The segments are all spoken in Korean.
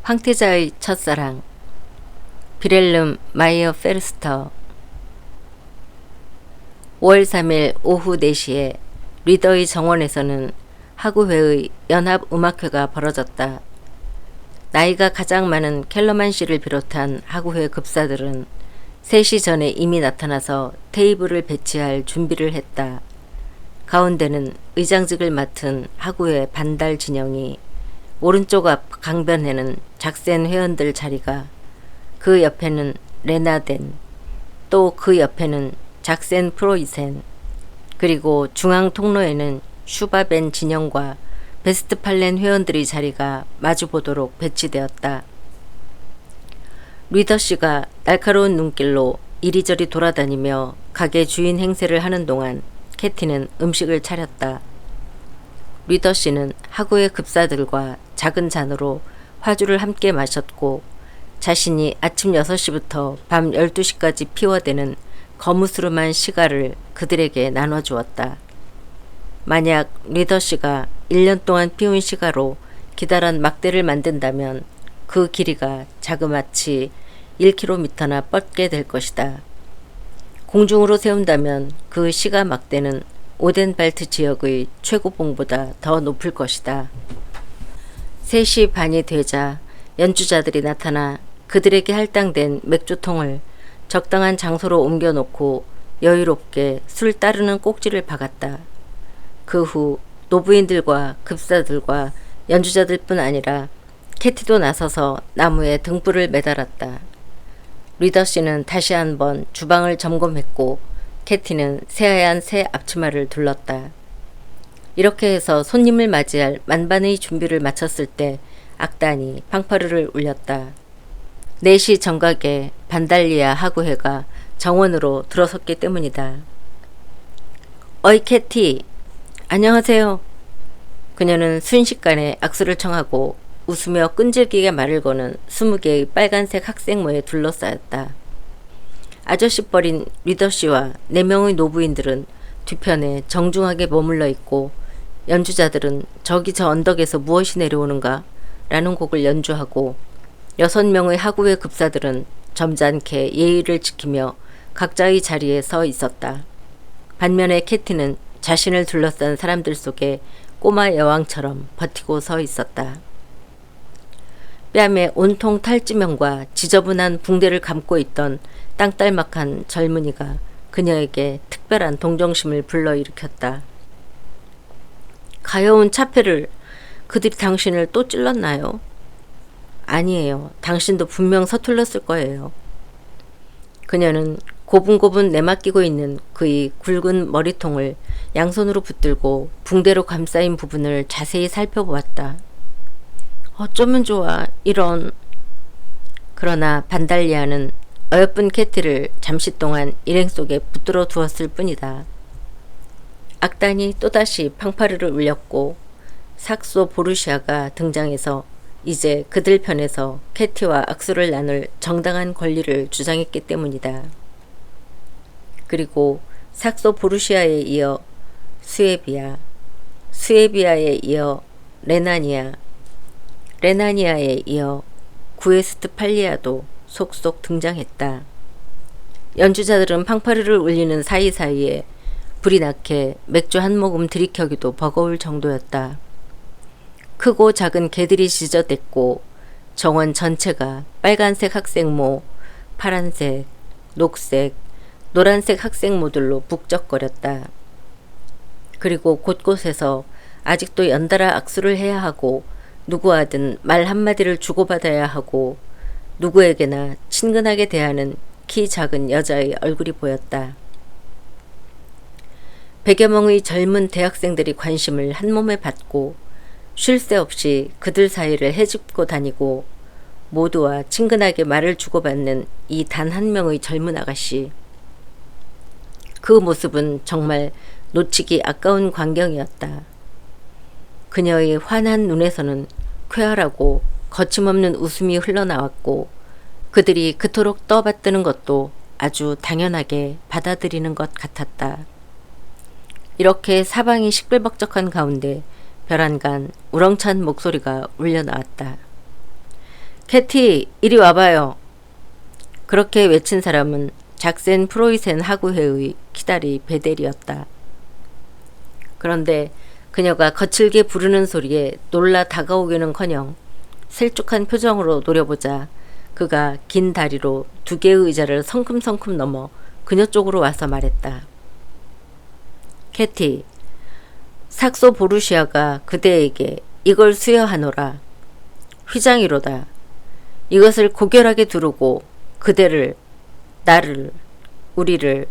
황태자의 첫사랑 비렐름 마이어 페르스터 5월 3일 오후 4시에 리더의 정원에서는 하구회의 연합음악회가 벌어졌다. 나이가 가장 많은 켈러만 씨를 비롯한 하구회 급사들은 3시 전에 이미 나타나서 테이블을 배치할 준비를 했다. 가운데는 의장직을 맡은 하구회 반달 진영이, 오른쪽 앞 강변에는 작센 회원들 자리가, 그 옆에는 레나덴, 또 그 옆에는 작센 프로이센, 그리고 중앙 통로에는 슈바벤 진영과 베스트팔렌 회원들의 자리가 마주보도록 배치되었다. 리더씨가 날카로운 눈길로 이리저리 돌아다니며 가게 주인 행세를 하는 동안 캐티는 음식을 차렸다. 리더씨는 하구의 급사들과 작은 잔으로 화주를 함께 마셨고, 자신이 아침 6시부터 밤 12시까지 피워대는 거무스름한 시가를 그들에게 나눠주었다. 만약 리더씨가 1년 동안 피운 시가로 기다란 막대를 만든다면 그 길이가 자그마치 1km나 뻗게 될 것이다. 공중으로 세운다면 그 시가 막대는 오덴발트 지역의 최고봉보다 더 높을 것이다. 3시 반이 되자 연주자들이 나타나 그들에게 할당된 맥주통을 적당한 장소로 옮겨놓고 여유롭게 술 따르는 꼭지를 박았다. 그 후 노부인들과 급사들과 연주자들뿐 아니라 캐티도 나서서 나무에 등불을 매달았다. 리더씨는 다시 한번 주방을 점검했고, 캐티는 새하얀 새 앞치마를 둘렀다. 이렇게 해서 손님을 맞이할 만반의 준비를 마쳤을 때 악단이 팡파르를 울렸다. 4시 정각에 반달리아 하구회가 정원으로 들어섰기 때문이다. 어이 캐티, 안녕하세요. 그녀는 순식간에 악수를 청하고 웃으며 끈질기게 말을 거는 20개의 빨간색 학생모에 둘러싸였다. 아저씨뻘인 리더씨와 4명의 노부인들은 뒤편에 정중하게 머물러 있고, 연주자들은 저기 저 언덕에서 무엇이 내려오는가? 라는 곡을 연주하고, 6명의 하구회 급사들은 점잖게 예의를 지키며 각자의 자리에 서 있었다. 반면에 캐티는 자신을 둘러싼 사람들 속에 꼬마 여왕처럼 버티고 서 있었다. 뺨에 온통 탈지명과 지저분한 붕대를 감고 있던 땅딸막한 젊은이가 그녀에게 특별한 동정심을 불러일으켰다. 가여운 차패를, 그들이 당신을 또 찔렀나요? 아니에요. 당신도 분명 서툴렀을 거예요. 그녀는 고분고분 내맡기고 있는 그의 굵은 머리통을 양손으로 붙들고 붕대로 감싸인 부분을 자세히 살펴보았다. 어쩌면 좋아, 이런. 그러나 반달리아는 어여쁜 캐티를 잠시 동안 일행 속에 붙들어 두었을 뿐이다. 악단이 또다시 팡파르를 울렸고, 삭소 보르시아가 등장해서 이제 그들 편에서 캐티와 악수를 나눌 정당한 권리를 주장했기 때문이다. 그리고 삭소 보르시아에 이어 수에비아, 수에비아에 이어 레나니아, 레나니아에 이어 구에스트팔리아도 속속 등장했다. 연주자들은 팡파르를 울리는 사이사이에 불이 나게 맥주 한 모금 들이켜기도 버거울 정도였다. 크고 작은 개들이 지저댔고, 정원 전체가 빨간색 학생모, 파란색, 녹색, 노란색 학생모들로 북적거렸다. 그리고 곳곳에서 아직도 연달아 악수를 해야 하고, 누구와든 말 한마디를 주고받아야 하고, 누구에게나 친근하게 대하는 키 작은 여자의 얼굴이 보였다. 100여 명의 젊은 대학생들이 관심을 한 몸에 받고, 쉴 새 없이 그들 사이를 헤집고 다니고 모두와 친근하게 말을 주고받는 이 단 한 명의 젊은 아가씨. 그 모습은 정말 놓치기 아까운 광경이었다. 그녀의 환한 눈에서는 쾌활하고 거침없는 웃음이 흘러나왔고, 그들이 그토록 떠받드는 것도 아주 당연하게 받아들이는 것 같았다. 이렇게 사방이 시끌벅적한 가운데 별안간 우렁찬 목소리가 울려 나왔다. 캐티, 이리 와봐요. 그렇게 외친 사람은 작센 프로이센 하구회의 키다리 베델이었다. 그런데 그녀가 거칠게 부르는 소리에 놀라 다가오기는커녕 셀쭉한 표정으로 노려보자 그가 긴 다리로 두 개의 의자를 성큼성큼 넘어 그녀 쪽으로 와서 말했다. 캐티, 삭소 보루시아가 그대에게 이걸 수여하노라. 휘장이로다. 이것을 고결하게 두르고 그대를, 나를, 우리를,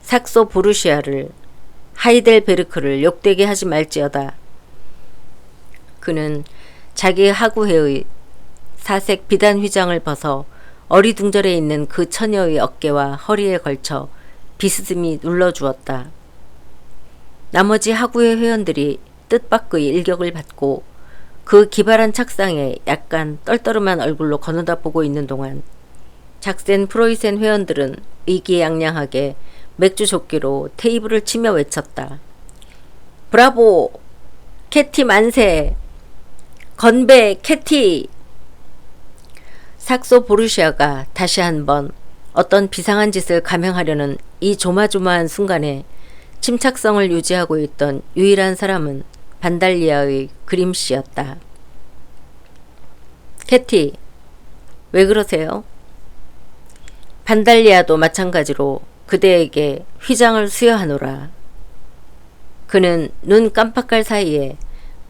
삭소 보루시아를, 하이델베르크를 욕되게 하지 말지어다. 그는 자기 하구회의 사색 비단 휘장을 벗어 어리둥절해 있는 그 처녀의 어깨와 허리에 걸쳐 비스듬히 눌러주었다. 나머지 하구회 회원들이 뜻밖의 일격을 받고 그 기발한 착상에 약간 떨떠름한 얼굴로 거느다 보고 있는 동안 작센 프로이센 회원들은 의기양양하게 맥주 조끼로 테이블을 치며 외쳤다. 브라보! 캐티 만세! 건배 캐티! 삭소 보르시아가 다시 한번 어떤 비상한 짓을 감행하려는 이 조마조마한 순간에 침착성을 유지하고 있던 유일한 사람은 반달리아의 그림씨였다. 캐티, 왜 그러세요? 반달리아도 마찬가지로 그대에게 휘장을 수여하노라. 그는 눈 깜빡할 사이에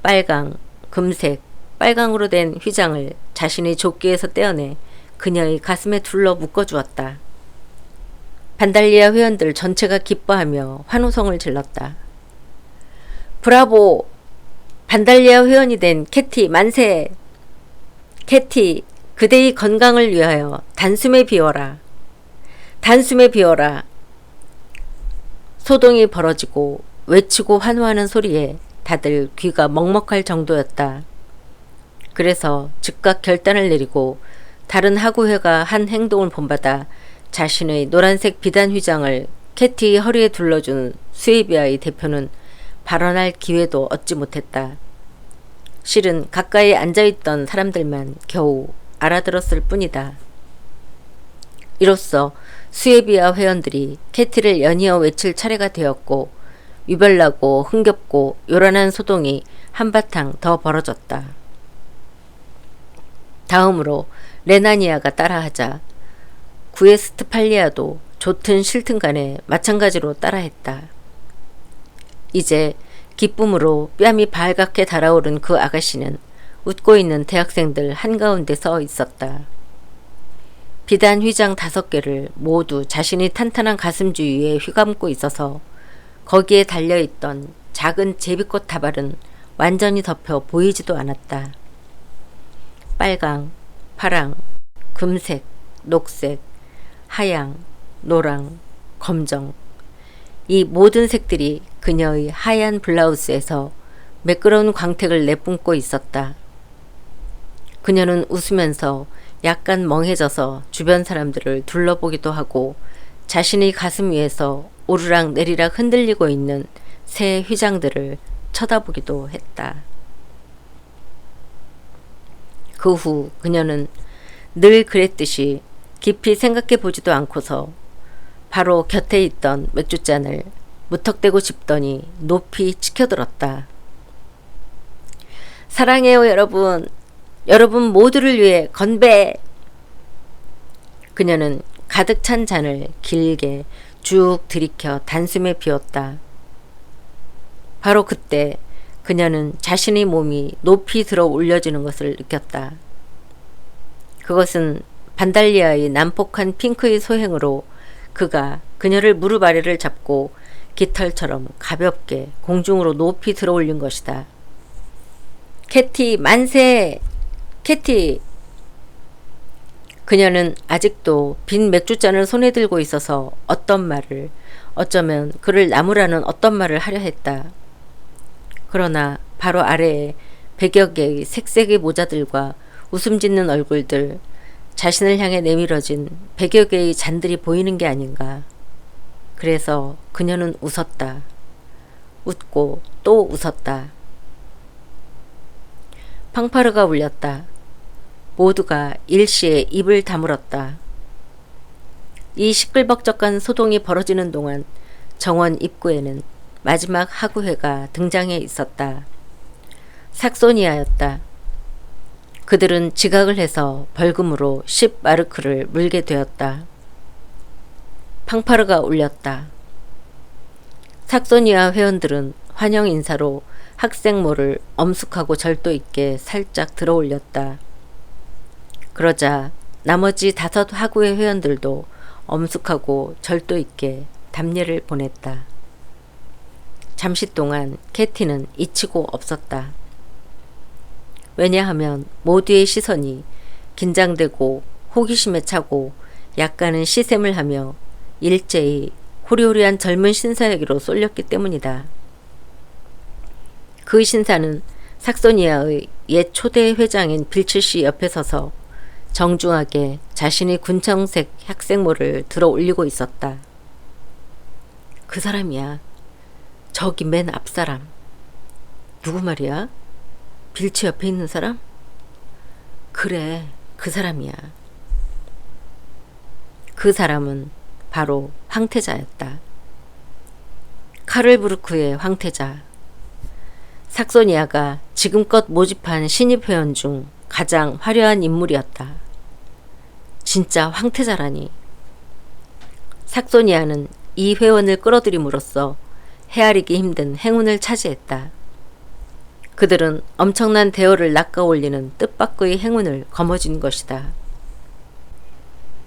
빨강, 금색, 빨강으로 된 휘장을 자신의 조끼에서 떼어내 그녀의 가슴에 둘러 묶어주었다. 반달리아 회원들 전체가 기뻐하며 환호성을 질렀다. 브라보! 반달리아 회원이 된 캐티 만세! 캐티, 그대의 건강을 위하여 단숨에 비워라. 단숨에 비워라. 소동이 벌어지고 외치고 환호하는 소리에 다들 귀가 먹먹할 정도였다. 그래서 즉각 결단을 내리고 다른 하구회가 한 행동을 본받아 자신의 노란색 비단 휘장을 캐티의 허리에 둘러준 스웨비아의 대표는 발언할 기회도 얻지 못했다. 실은 가까이 앉아있던 사람들만 겨우 알아들었을 뿐이다. 이로써 스웨비아 회원들이 캐티를 연이어 외칠 차례가 되었고 유별나고 흥겹고 요란한 소동이 한바탕 더 벌어졌다. 다음으로 레나니아가 따라하자 구에스트팔리아도 좋든 싫든 간에 마찬가지로 따라했다. 이제 기쁨으로 뺨이 발갛게 달아오른 그 아가씨는 웃고 있는 대학생들 한가운데 서 있었다. 비단 휘장 5개를 모두 자신이 탄탄한 가슴 주위에 휘감고 있어서 거기에 달려있던 작은 제비꽃 다발은 완전히 덮여 보이지도 않았다. 빨강, 파랑, 금색, 녹색, 하양, 노랑, 검정, 이 모든 색들이 그녀의 하얀 블라우스에서 매끄러운 광택을 내뿜고 있었다. 그녀는 웃으면서 약간 멍해져서 주변 사람들을 둘러보기도 하고 자신의 가슴 위에서 오르락 내리락 흔들리고 있는 새 휘장들을 쳐다보기도 했다. 그 후 그녀는 늘 그랬듯이 깊이 생각해 보지도 않고서 바로 곁에 있던 맥주잔을 무턱대고 짚더니 높이 치켜들었다. 사랑해요 여러분. 여러분 모두를 위해 건배! 그녀는 가득 찬 잔을 길게 쭉 들이켜 단숨에 비웠다. 바로 그때 그녀는 자신의 몸이 높이 들어 올려지는 것을 느꼈다. 그것은 반달리아의 난폭한 핑크의 소행으로 그가 그녀를 무릎 아래를 잡고 깃털처럼 가볍게 공중으로 높이 들어 올린 것이다. 캐티 만세! 캐티! 그녀는 아직도 빈 맥주잔을 손에 들고 있어서 어떤 말을, 어쩌면 그를 나무라는 어떤 말을 하려 했다. 그러나 바로 아래에 100여 개의 색색의 모자들과 웃음 짓는 얼굴들, 자신을 향해 내밀어진 100여 개의 잔들이 보이는 게 아닌가. 그래서 그녀는 웃었다. 웃고 또 웃었다. 팡파르가 울렸다. 모두가 일시에 입을 다물었다. 이 시끌벅적한 소동이 벌어지는 동안 정원 입구에는 마지막 하구회가 등장해 있었다. 삭소니아였다. 그들은 지각을 해서 벌금으로 10마르크를 물게 되었다. 팡파르가 울렸다. 삭소니아 회원들은 환영 인사로 학생모를 엄숙하고 절도 있게 살짝 들어 올렸다. 그러자 나머지 5 하구의 회원들도 엄숙하고 절도 있게 답례를 보냈다. 잠시 동안 캐티는 잊히고 없었다. 왜냐하면 모두의 시선이 긴장되고 호기심에 차고 약간은 시샘을 하며 일제히 호리호리한 젊은 신사에게로 쏠렸기 때문이다. 그 신사는 삭소니아의 옛 초대 회장인 빌츠씨 옆에 서서 정중하게 자신의 군청색 학생모를 들어 올리고 있었다. 그 사람이야. 저기 맨 앞사람. 누구 말이야? 빌츠 옆에 있는 사람? 그래, 그 사람이야. 그 사람은 바로 황태자였다. 카를부르크의 황태자. 삭소니아가 지금껏 모집한 신입 회원 중 가장 화려한 인물이었다. 진짜 황태자라니. 삭소니아는 이 회원을 끌어들임으로써 헤아리기 힘든 행운을 차지했다. 그들은 엄청난 대어를 낚아올리는 뜻밖의 행운을 거머쥔 것이다.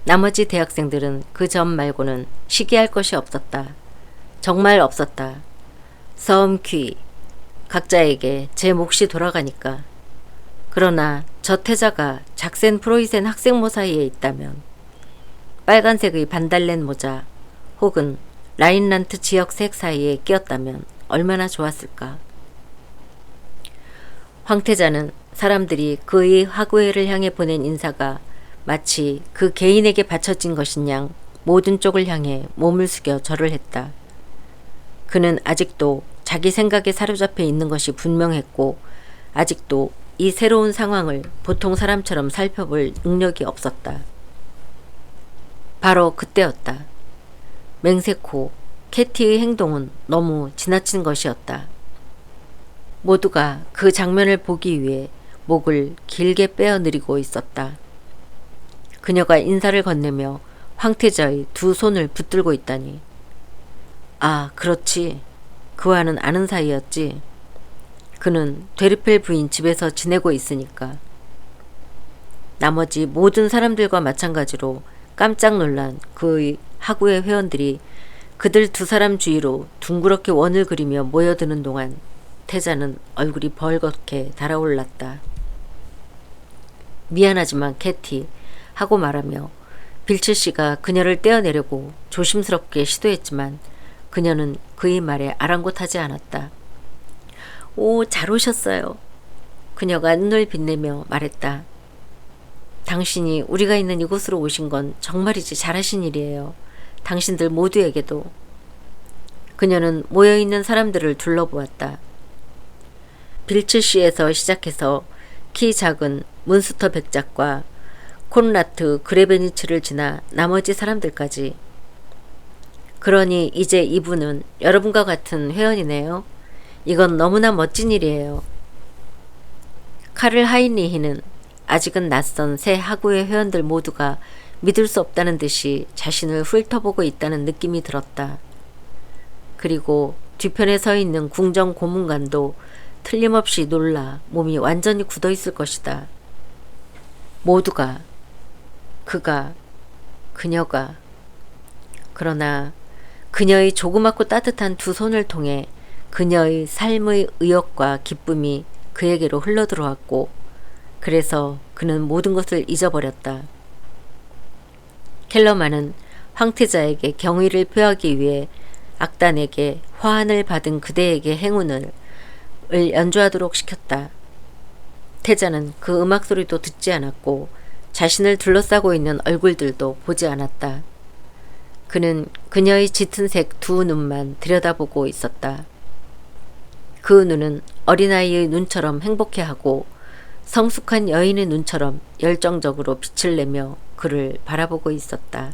나머지 대학생들은 그 점 말고는 시기할 것이 없었다. 정말 없었다. 섬퀴. 각자에게 제 몫이 돌아가니까. 그러나 저 태자가 작센 프로이센 학생모 사이에 있다면 빨간색의 반달렌 모자 혹은 라인란트 지역색 사이에 끼었다면 얼마나 좋았을까. 황태자는 사람들이 그의 하구회를 향해 보낸 인사가 마치 그 개인에게 바쳐진 것인 양 모든 쪽을 향해 몸을 숙여 절을 했다. 그는 아직도 자기 생각에 사로잡혀 있는 것이 분명했고 아직도 이 새로운 상황을 보통 사람처럼 살펴볼 능력이 없었다. 바로 그때였다. 맹세코, 캐티의 행동은 너무 지나친 것이었다. 모두가 그 장면을 보기 위해 목을 길게 빼어 느리고 있었다. 그녀가 인사를 건네며 황태자의 2 손을 붙들고 있다니. 아, 그렇지. 그와는 아는 사이였지. 그는 되르펠 부인 집에서 지내고 있으니까. 나머지 모든 사람들과 마찬가지로 깜짝 놀란 그의 하구의 회원들이 그들 2 사람 주위로 둥그렇게 원을 그리며 모여드는 동안 태자는 얼굴이 벌겋게 달아올랐다. 미안하지만 캐티 하고 말하며 빌츠씨가 그녀를 떼어내려고 조심스럽게 시도했지만 그녀는 그의 말에 아랑곳하지 않았다. 오, 잘 오셨어요. 그녀가 눈을 빛내며 말했다. 당신이 우리가 있는 이곳으로 오신 건 정말이지 잘하신 일이에요. 당신들 모두에게도. 그녀는 모여있는 사람들을 둘러보았다. 빌츠씨에서 시작해서 키 작은 문스터 백작과 콘라트 그레베니츠를 지나 나머지 사람들까지. 그러니 이제 이분은 여러분과 같은 회원이네요. 이건 너무나 멋진 일이에요. 카를 하인리히는 아직은 낯선 새 하구의 회원들 모두가 믿을 수 없다는 듯이 자신을 훑어보고 있다는 느낌이 들었다. 그리고 뒤편에 서 있는 궁정 고문관도 틀림없이 놀라 몸이 완전히 굳어있을 것이다. 모두가, 그녀가. 그러나 그녀의 조그맣고 따뜻한 2 손을 통해 그녀의 삶의 의욕과 기쁨이 그에게로 흘러들어왔고 그래서 그는 모든 것을 잊어버렸다. 켈러만은 황태자에게 경의를 표하기 위해 악단에게 화환을 받은 그대에게 행운을 연주하도록 시켰다. 태자는 그 음악 소리도 듣지 않았고 자신을 둘러싸고 있는 얼굴들도 보지 않았다. 그는 그녀의 짙은색 2 눈만 들여다보고 있었다. 그 눈은 어린아이의 눈처럼 행복해하고 성숙한 여인의 눈처럼 열정적으로 빛을 내며 그를 바라보고 있었다.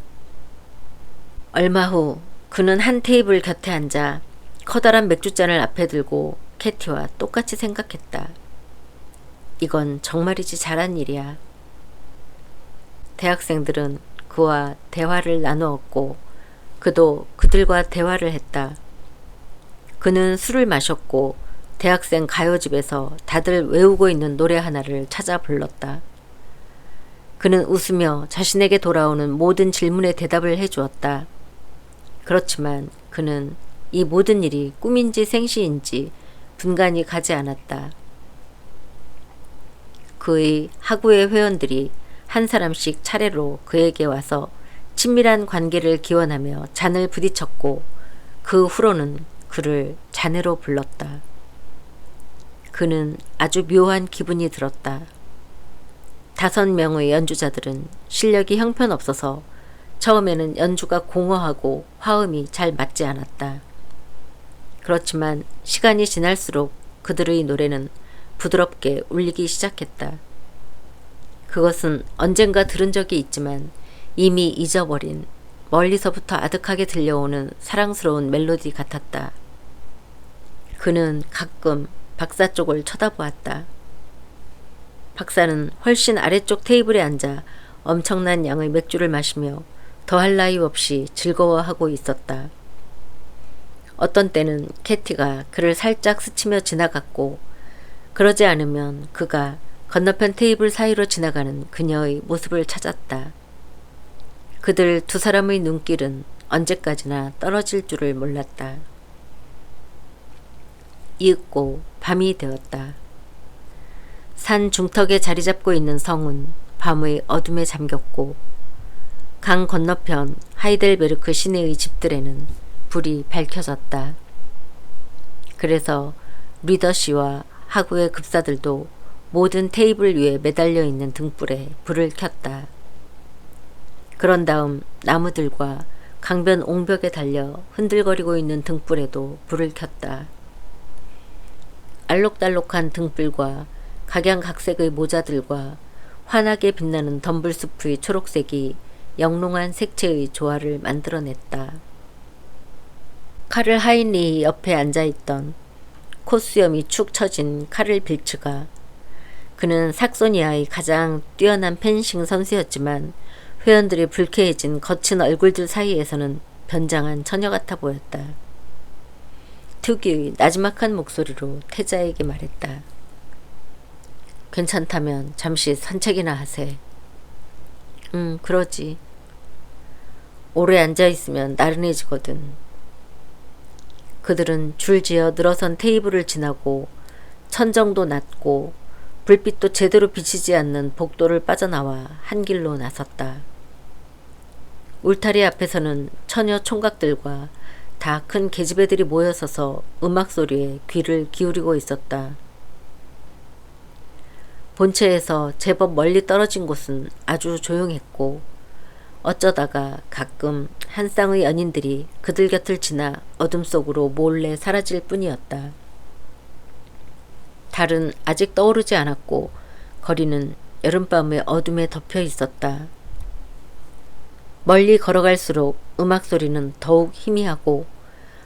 얼마 후 그는 한 테이블 곁에 앉아 커다란 맥주잔을 앞에 들고 캐티와 똑같이 생각했다. 이건 정말이지 잘한 일이야. 대학생들은 그와 대화를 나누었고 그도 그들과 대화를 했다. 그는 술을 마셨고 대학생 가요집에서 다들 외우고 있는 노래 하나를 찾아 불렀다. 그는 웃으며 자신에게 돌아오는 모든 질문에 대답을 해주었다. 그렇지만 그는 이 모든 일이 꿈인지 생시인지 분간이 가지 않았다. 그의 학우의 회원들이 한 사람씩 차례로 그에게 와서 친밀한 관계를 기원하며 잔을 부딪혔고 그 후로는 그를 자네로 불렀다. 그는 아주 묘한 기분이 들었다. 5명의 연주자들은 실력이 형편없어서 처음에는 연주가 공허하고 화음이 잘 맞지 않았다. 그렇지만 시간이 지날수록 그들의 노래는 부드럽게 울리기 시작했다. 그것은 언젠가 들은 적이 있지만 이미 잊어버린 멀리서부터 아득하게 들려오는 사랑스러운 멜로디 같았다. 그는 가끔 박사 쪽을 쳐다보았다. 박사는 훨씬 아래쪽 테이블에 앉아 엄청난 양의 맥주를 마시며 더할 나위 없이 즐거워하고 있었다. 어떤 때는 캐티가 그를 살짝 스치며 지나갔고 그러지 않으면 그가 건너편 테이블 사이로 지나가는 그녀의 모습을 찾았다. 그들 두 사람의 눈길은 언제까지나 떨어질 줄을 몰랐다. 이윽고 밤이 되었다. 산 중턱에 자리 잡고 있는 성은 밤의 어둠에 잠겼고 강 건너편 하이델베르크 시내의 집들에는 불이 밝혀졌다. 그래서 리더 씨와 하구의 급사들도 모든 테이블 위에 매달려 있는 등불에 불을 켰다. 그런 다음 나무들과 강변 옹벽에 달려 흔들거리고 있는 등불에도 불을 켰다. 알록달록한 등불과 각양각색의 모자들과 환하게 빛나는 덤불숲의 초록색이 영롱한 색채의 조화를 만들어냈다. 카를 하인리 옆에 앉아있던 콧수염이 축 처진 카를 빌츠가 그는 sak소니아의 가장 뛰어난 펜싱 선수였지만 회원들이 불쾌해진 거친 얼굴들 사이에서는 변장한 처녀 같아 보였다. 특유의 나지막한 목소리로 태자에게 말했다. 괜찮다면 잠시 산책이나 하세. 그러지. 오래 앉아있으면 나른해지거든. 그들은 줄지어 늘어선 테이블을 지나고 천정도 낮고 불빛도 제대로 비치지 않는 복도를 빠져나와 한 길로 나섰다. 울타리 앞에서는 처녀 총각들과 다 큰 계집애들이 모여서서 음악 소리에 귀를 기울이고 있었다. 본체에서 제법 멀리 떨어진 곳은 아주 조용했고 어쩌다가 가끔 한 쌍의 연인들이 그들 곁을 지나 어둠 속으로 몰래 사라질 뿐이었다. 달은 아직 떠오르지 않았고 거리는 여름밤의 어둠에 덮여 있었다. 멀리 걸어갈수록 음악 소리는 더욱 희미하고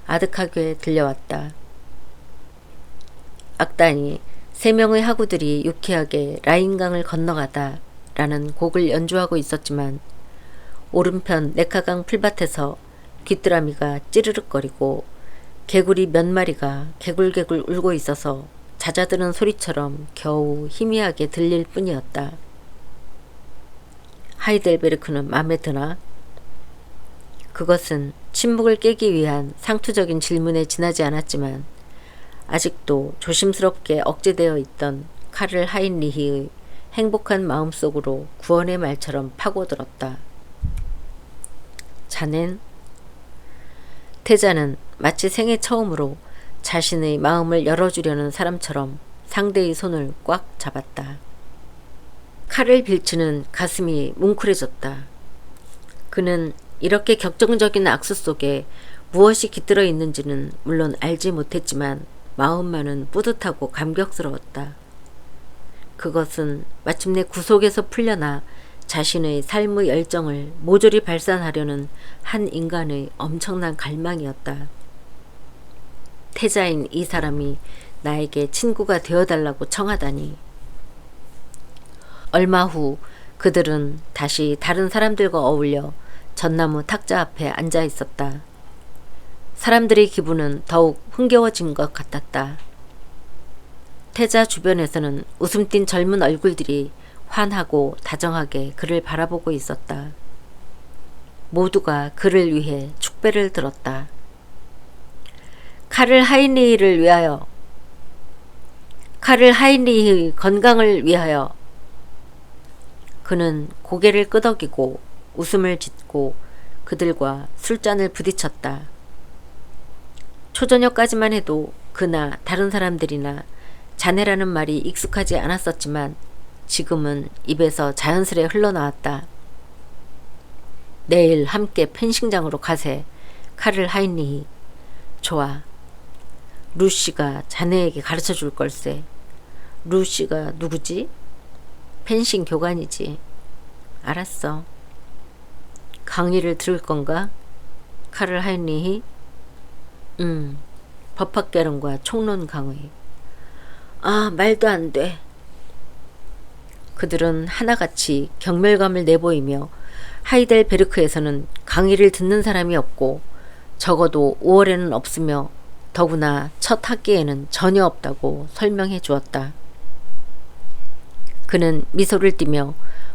아득하게 들려왔다. 악단이 3명의 하구들이 유쾌하게 라인강을 건너가다 라는 곡을 연주하고 있었지만 오른편 네카강 풀밭에서 귀뚜라미가 찌르륵거리고 개구리 몇 마리가 개굴개굴 울고 있어서 잦아드는 소리처럼 겨우 희미하게 들릴 뿐이었다. 하이델베르크는 마음에 드나? 그것은 침묵을 깨기 위한 상투적인 질문에 지나지 않았지만 아직도 조심스럽게 억제되어 있던 카를 하인리히의 행복한 마음속으로 구원의 말처럼 파고들었다. 자넨? 태자는 마치 생애 처음으로 자신의 마음을 열어주려는 사람처럼 상대의 손을 꽉 잡았다. 카를 빌츠는 가슴이 뭉클해졌다. 그는 이렇게 격정적인 악수 속에 무엇이 깃들어 있는지는 물론 알지 못했지만 마음만은 뿌듯하고 감격스러웠다. 그것은 마침내 구속에서 풀려나 자신의 삶의 열정을 모조리 발산하려는 한 인간의 엄청난 갈망이었다. 태자인 이 사람이 나에게 친구가 되어달라고 청하다니. 얼마 후 그들은 다시 다른 사람들과 어울려 전나무 탁자 앞에 앉아 있었다. 사람들의 기분은 더욱 흥겨워진 것 같았다. 태자 주변에서는 웃음 띤 젊은 얼굴들이 환하고 다정하게 그를 바라보고 있었다. 모두가 그를 위해 축배를 들었다. 카를 하이니히를 위하여, 카를 하이니히의 건강을 위하여. 그는 고개를 끄덕이고 웃음을 짓고 그들과 술잔을 부딪혔다. 초저녁까지만 해도 그나 다른 사람들이나 자네라는 말이 익숙하지 않았었지만 지금은 입에서 자연스레 흘러나왔다. 내일 함께 펜싱장으로 가세, 카를 하이니히. 좋아. 루시가 자네에게 가르쳐 줄 걸세. 루시가 누구지? 펜싱 교관이지. 알았어. 강의를 들을 건가? 카를 하이니히? 법학개론과 총론 강의. 아, 말도 안 돼. 그들은 하나같이 경멸감을 내보이며 하이델베르크에서는 강의를 듣는 사람이 없고 적어도 5월에는 없으며 더구나 첫 학기에는 전혀 없다고 설명해 주었다. 그는 미소를 띠며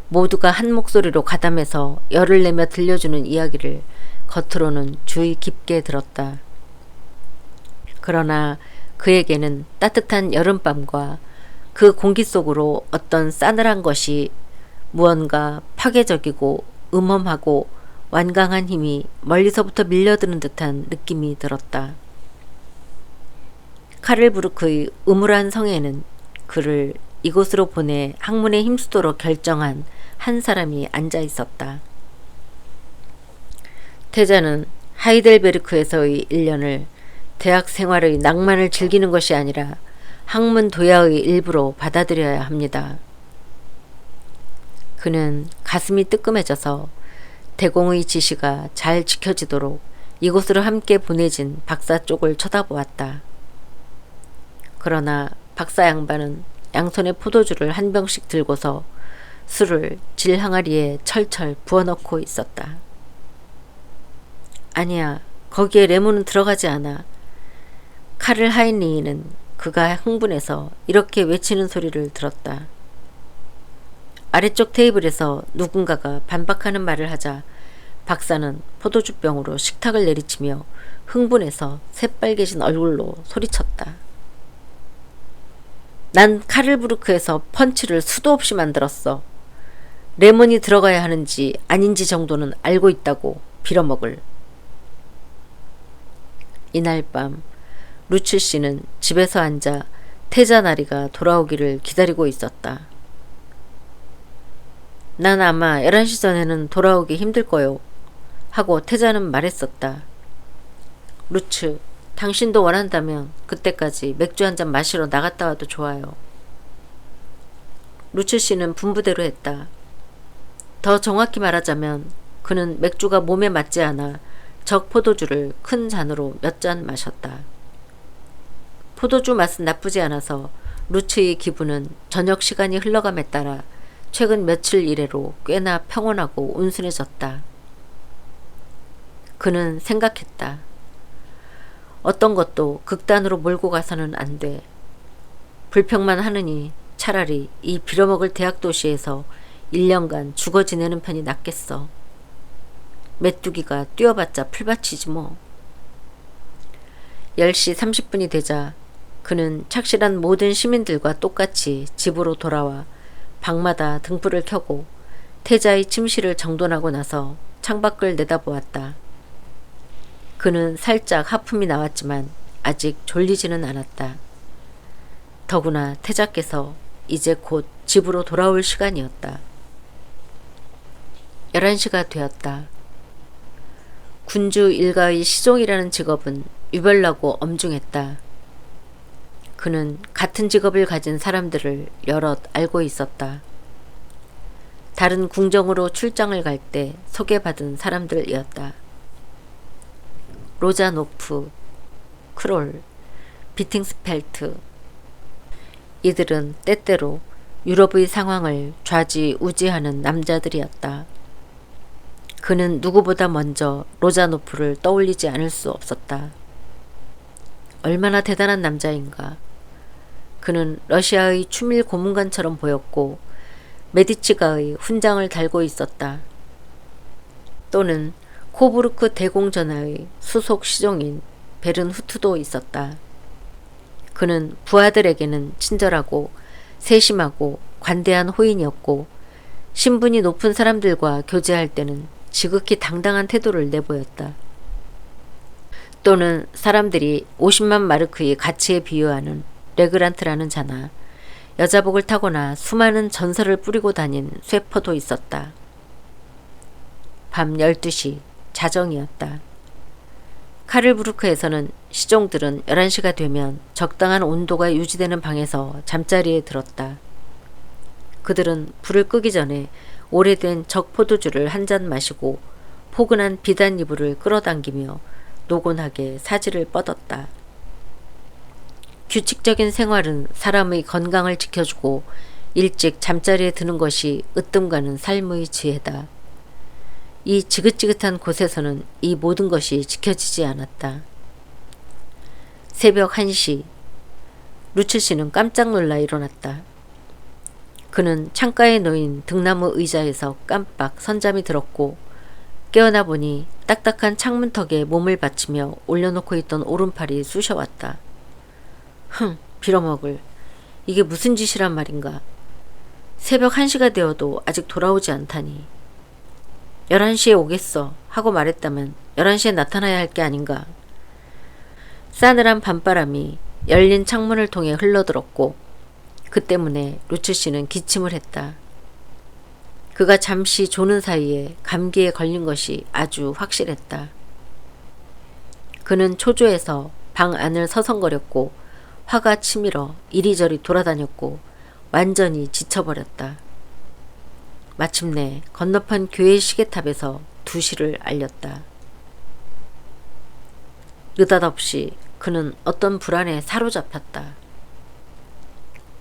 모두가 한 목소리로 가담해서 열을 내며 들려주는 이야기를 겉으로는 주의 깊게 들었다. 그러나 그에게는 따뜻한 여름밤과 그 공기 속으로 어떤 싸늘한 것이 무언가 파괴적이고 음험하고 완강한 힘이 멀리서부터 밀려드는 듯한 느낌이 들었다. 카를부르크의 음울한 성에는 그를 이곳으로 보내 학문에 힘쓰도록 결정한 한 사람이 앉아 있었다. 태자는 하이델베르크에서의 1년을 대학 생활의 낭만을 즐기는 것이 아니라 학문 도야의 일부로 받아들여야 합니다. 그는 가슴이 뜨끔해져서 대공의 지시가 잘 지켜지도록 이곳으로 함께 보내진 박사 쪽을 쳐다보았다. 그러나 박사 양반은 양손에 포도주를 한 병씩 들고서 술을 질 항아리에 철철 부어넣고 있었다. 아니야, 거기에 레몬은 들어가지 않아. 카를 하이니히는 그가 흥분해서 이렇게 외치는 소리를 들었다. 아래쪽 테이블에서 누군가가 반박하는 말을 하자 박사는 포도주병으로 식탁을 내리치며 흥분해서 새빨개진 얼굴로 소리쳤다. 난 카를부르크에서 펀치를 수도 없이 만들었어. 레몬이 들어가야 하는지 아닌지 정도는 알고 있다고 빌어먹을. 이날 밤 루츠 씨는 집에서 앉아 태자나리가 돌아오기를 기다리고 있었다. 난 아마 11시 전에는 돌아오기 힘들 거요. 하고 태자는 말했었다. 루츠, 당신도 원한다면 그때까지 맥주 한 잔 마시러 나갔다 와도 좋아요. 루츠 씨는 분부대로 했다. 더 정확히 말하자면 그는 맥주가 몸에 맞지 않아 적 포도주를 큰 잔으로 몇 잔 마셨다. 포도주 맛은 나쁘지 않아서 루츠의 기분은 저녁 시간이 흘러감에 따라 최근 며칠 이래로 꽤나 평온하고 온순해졌다. 그는 생각했다. 어떤 것도 극단으로 몰고 가서는 안 돼. 불평만 하느니 차라리 이 빌어먹을 대학 도시에서 1년간 죽어 지내는 편이 낫겠어. 메뚜기가 뛰어봤자 풀밭이지 뭐. 10시 30분이 되자 그는 착실한 모든 시민들과 똑같이 집으로 돌아와 방마다 등불을 켜고 태자의 침실을 정돈하고 나서 창밖을 내다보았다. 그는 살짝 하품이 나왔지만 아직 졸리지는 않았다. 더구나 태자께서 이제 곧 집으로 돌아올 시간이었다. 11시가 되었다. 군주 일가의 시종이라는 직업은 유별나고 엄중했다. 그는 같은 직업을 가진 사람들을 여럿 알고 있었다. 다른 궁정으로 출장을 갈 때 소개받은 사람들이었다. 로자노프, 크롤, 비팅스펠트. 이들은 때때로 유럽의 상황을 좌지우지하는 남자들이었다. 그는 누구보다 먼저 로자노프를 떠올리지 않을 수 없었다. 얼마나 대단한 남자인가. 그는 러시아의 추밀 고문관처럼 보였고 메디치가의 훈장을 달고 있었다. 또는 코부르크 대공전하의 수속 시종인 베른후트도 있었다. 그는 부하들에게는 친절하고 세심하고 관대한 호인이었고 신분이 높은 사람들과 교제할 때는 지극히 당당한 태도를 내보였다. 또는 사람들이 50만 마르크의 가치에 비유하는 레그란트라는 자나 여자복을 타거나 수많은 전설을 뿌리고 다닌 쇠퍼도 있었다. 밤 12시 자정이었다. 카를부르크에서는 시종들은 11시가 되면 적당한 온도가 유지되는 방에서 잠자리에 들었다. 그들은 불을 끄기 전에 오래된 적포도주를 한 잔 마시고 포근한 비단 이불을 끌어당기며 노곤하게 사지를 뻗었다. 규칙적인 생활은 사람의 건강을 지켜주고 일찍 잠자리에 드는 것이 으뜸가는 삶의 지혜다. 이 지긋지긋한 곳에서는 이 모든 것이 지켜지지 않았다. 새벽 1시, 루츠 씨는 깜짝 놀라 일어났다. 그는 창가에 놓인 등나무 의자에서 깜빡 선잠이 들었고 깨어나 보니 딱딱한 창문턱에 몸을 받치며 올려놓고 있던 오른팔이 쑤셔왔다. 빌어먹을. 이게 무슨 짓이란 말인가. 새벽 1시가 되어도 아직 돌아오지 않다니. 11시에 오겠어 하고 말했다면 11시에 나타나야 할 게 아닌가. 싸늘한 밤바람이 열린 창문을 통해 흘러들었고 그 때문에 루츠 씨는 기침을 했다. 그가 잠시 조는 사이에 감기에 걸린 것이 아주 확실했다. 그는 초조해서 방 안을 서성거렸고 화가 치밀어 이리저리 돌아다녔고 완전히 지쳐버렸다. 마침내 건너편 교회 시계탑에서 2시를 알렸다. 느닷없이 그는 어떤 불안에 사로잡혔다.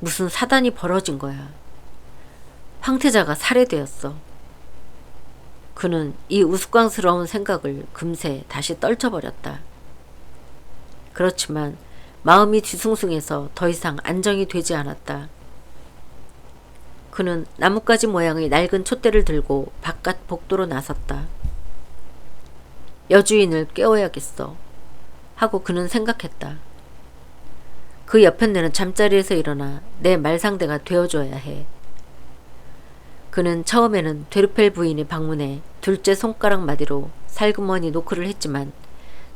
무슨 사단이 벌어진 거야. 황태자가 살해되었어. 그는 이 우스꽝스러운 생각을 금세 다시 떨쳐버렸다. 그렇지만 마음이 뒤숭숭해서 더 이상 안정이 되지 않았다. 그는 나뭇가지 모양의 낡은 촛대를 들고 바깥 복도로 나섰다. 여주인을 깨워야겠어 하고 그는 생각했다. 그 여편네는 잠자리에서 일어나 내 말상대가 되어줘야 해. 그는 처음에는 되르펠 부인의 방문에 둘째 손가락 마디로 살그머니 노크를 했지만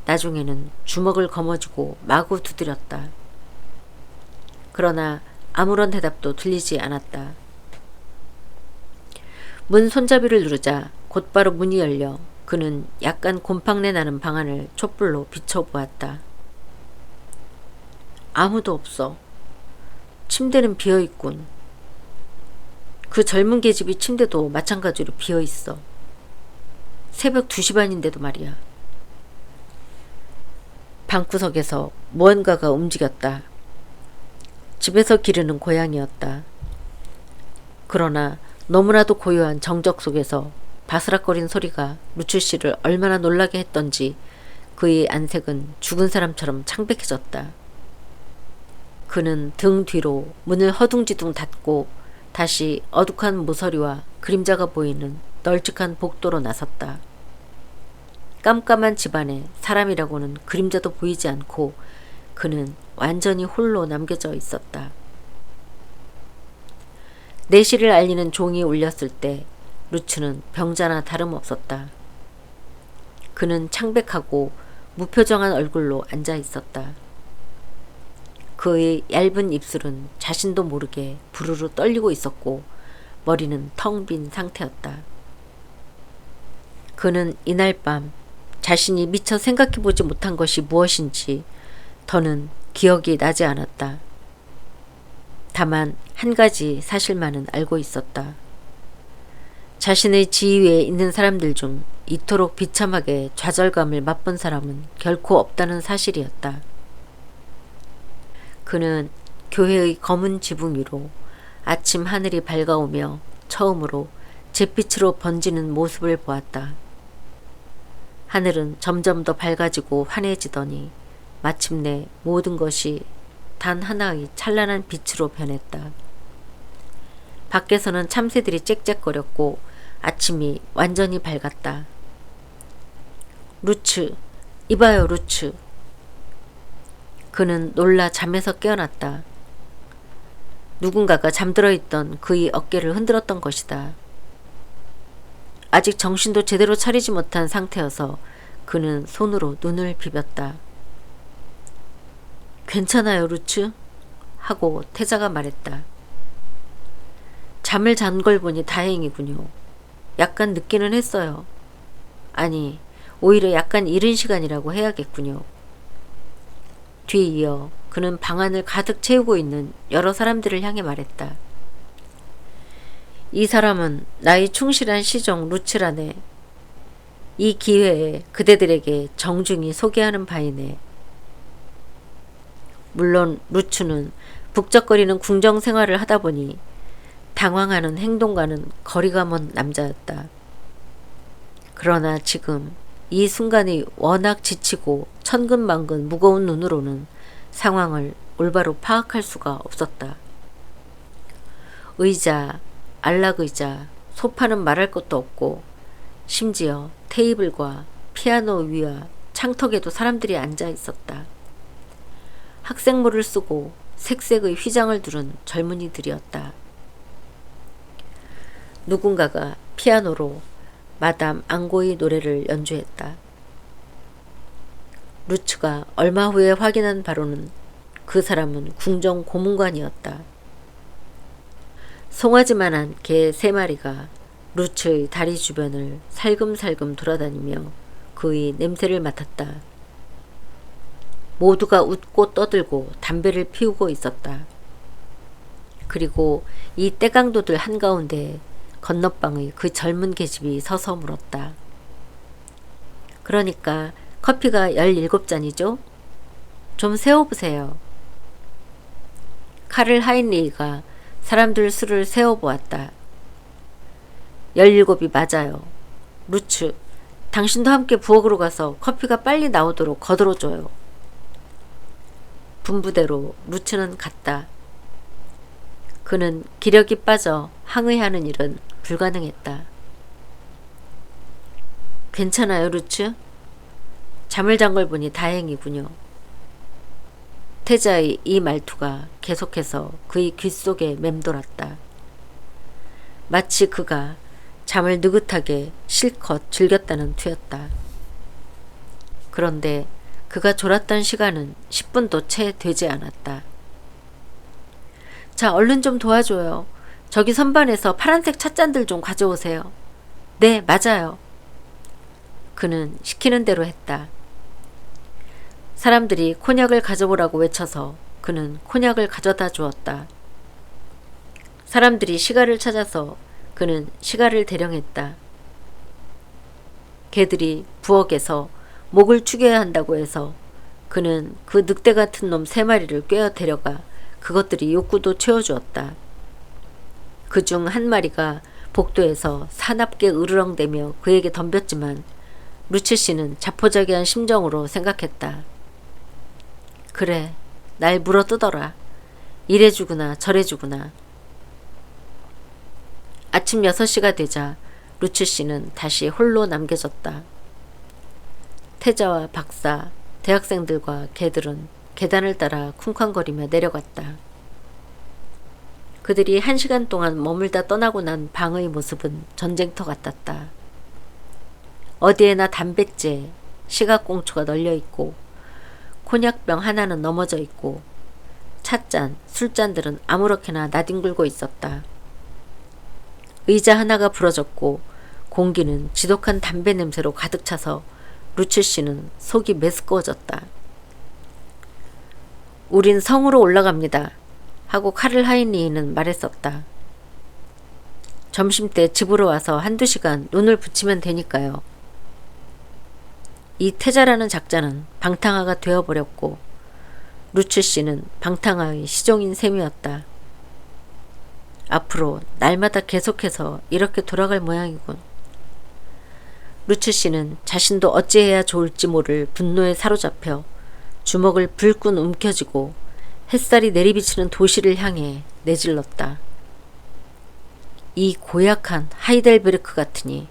나중에는 주먹을 거머쥐고 마구 두드렸다. 그러나 아무런 대답도 들리지 않았다. 문 손잡이를 누르자 곧바로 문이 열려 그는 약간 곰팡내 나는 방 안을 촛불로 비춰보았다. 아무도 없어. 침대는 비어있군. 그 젊은 계집의 침대도 마찬가지로 비어있어. 새벽 2시 반인데도 말이야. 방구석에서 무언가가 움직였다. 집에서 기르는 고양이였다. 그러나 너무나도 고요한 정적 속에서 바스락거린 소리가 루츠 씨를 얼마나 놀라게 했던지 그의 안색은 죽은 사람처럼 창백해졌다. 그는 등 뒤로 문을 허둥지둥 닫고 다시 어둑한 모서리와 그림자가 보이는 널찍한 복도로 나섰다. 깜깜한 집안에 사람이라고는 그림자도 보이지 않고 그는 완전히 홀로 남겨져 있었다. 4시를 알리는 종이 울렸을 때 루츠는 병자나 다름없었다. 그는 창백하고 무표정한 얼굴로 앉아 있었다. 그의 얇은 입술은 자신도 모르게 부르르 떨리고 있었고 머리는 텅 빈 상태였다. 그는 이날 밤 자신이 미처 생각해보지 못한 것이 무엇인지 더는 기억이 나지 않았다. 다만 한 가지 사실만은 알고 있었다. 자신의 지위에 있는 사람들 중 이토록 비참하게 좌절감을 맛본 사람은 결코 없다는 사실이었다. 그는 교회의 검은 지붕 위로 아침 하늘이 밝아오며 처음으로 잿빛으로 번지는 모습을 보았다. 하늘은 점점 더 밝아지고 환해지더니 마침내 모든 것이 단 하나의 찬란한 빛으로 변했다. 밖에서는 참새들이 짹짹거렸고 아침이 완전히 밝았다. 루츠, 이봐요 루츠. 그는 놀라 잠에서 깨어났다. 누군가가 잠들어 있던 그의 어깨를 흔들었던 것이다. 아직 정신도 제대로 차리지 못한 상태여서 그는 손으로 눈을 비볐다. 괜찮아요, 루츠? 하고 태자가 말했다. 잠을 잔 걸 보니 다행이군요. 약간 늦기는 했어요. 아니, 오히려 약간 이른 시간이라고 해야겠군요. 뒤이어 그는 방안을 가득 채우고 있는 여러 사람들을 향해 말했다. 이 사람은 나의 충실한 시종 루츠라네. 이 기회에 그대들에게 정중히 소개하는 바이네. 물론 루츠는 북적거리는 궁정 생활을 하다 보니 당황하는 행동과는 거리가 먼 남자였다. 그러나 지금 이 순간이 워낙 지치고 천근만근 무거운 눈으로는 상황을 올바로 파악할 수가 없었다. 의자, 안락의자, 소파는 말할 것도 없고 심지어 테이블과 피아노 위와 창턱에도 사람들이 앉아 있었다. 학생모를 쓰고 색색의 휘장을 두른 젊은이들이었다. 누군가가 피아노로 마담 앙고의 노래를 연주했다. 루츠가 얼마 후에 확인한 바로는 그 사람은 궁정 고문관이었다. 송아지만한 개 3마리가 루츠의 다리 주변을 살금살금 돌아다니며 그의 냄새를 맡았다. 모두가 웃고 떠들고 담배를 피우고 있었다. 그리고 이 떼강도들 한가운데 건너방의 그 젊은 계집이 서서 물었다. 그러니까 커피가 17잔이죠? 좀 세워보세요. 카를 하인리히가 사람들 수를 세어보았다. 17이 맞아요. 루츠, 당신도 함께 부엌으로 가서 커피가 빨리 나오도록 거들어줘요. 분부대로 루츠는 갔다. 그는 기력이 빠져 항의하는 일은 불가능했다. 괜찮아요, 루츠? 잠을 잔 걸 보니 다행이군요. 태자의 이 말투가 계속해서 그의 귓속에 맴돌았다. 마치 그가 잠을 느긋하게 실컷 즐겼다는 투였다. 그런데 그가 졸았던 시간은 10분도 채 되지 않았다. 자, 얼른 좀 도와줘요. 저기 선반에서 파란색 찻잔들 좀 가져오세요. 네, 맞아요. 그는 시키는 대로 했다. 사람들이 콘약을 가져오라고 외쳐서 그는 콘약을 가져다 주었다. 사람들이 시가를 찾아서 그는 시가를 대령했다. 개들이 부엌에서 목을 축여야 한다고 해서 그는 그 늑대 같은 놈 3마리를 꿰어 데려가 그것들이 욕구도 채워주었다. 그중 한 마리가 복도에서 사납게 으르렁대며 그에게 덤볐지만 루츠 씨는 자포자기한 심정으로 생각했다. 그래, 날 물어뜯어라. 이래주구나 저래주구나. 아침 6시가 되자 루츠 씨는 다시 홀로 남겨졌다. 태자와 박사, 대학생들과 개들은 계단을 따라 쿵쾅거리며 내려갔다. 그들이 1시간 동안 머물다 떠나고 난 방의 모습은 전쟁터 같았다. 어디에나 담뱃재, 시각꽁초가 널려있고 콘약병 하나는 넘어져 있고 찻잔, 술잔들은 아무렇게나 나뒹굴고 있었다. 의자 하나가 부러졌고 공기는 지독한 담배 냄새로 가득 차서 루츠 씨는 속이 메스꺼워졌다. 우린 성으로 올라갑니다. 하고 카를 하인리히는 말했었다. 점심때 집으로 와서 한두 시간 눈을 붙이면 되니까요. 이 태자라는 작자는 방탕아가 되어버렸고 루츠 씨는 방탕아의 시종인 셈이었다. 앞으로 날마다 계속해서 이렇게 돌아갈 모양이군. 루츠 씨는 자신도 어찌해야 좋을지 모를 분노에 사로잡혀 주먹을 불끈 움켜쥐고 햇살이 내리비치는 도시를 향해 내질렀다. 이 고약한 하이델베르크 같으니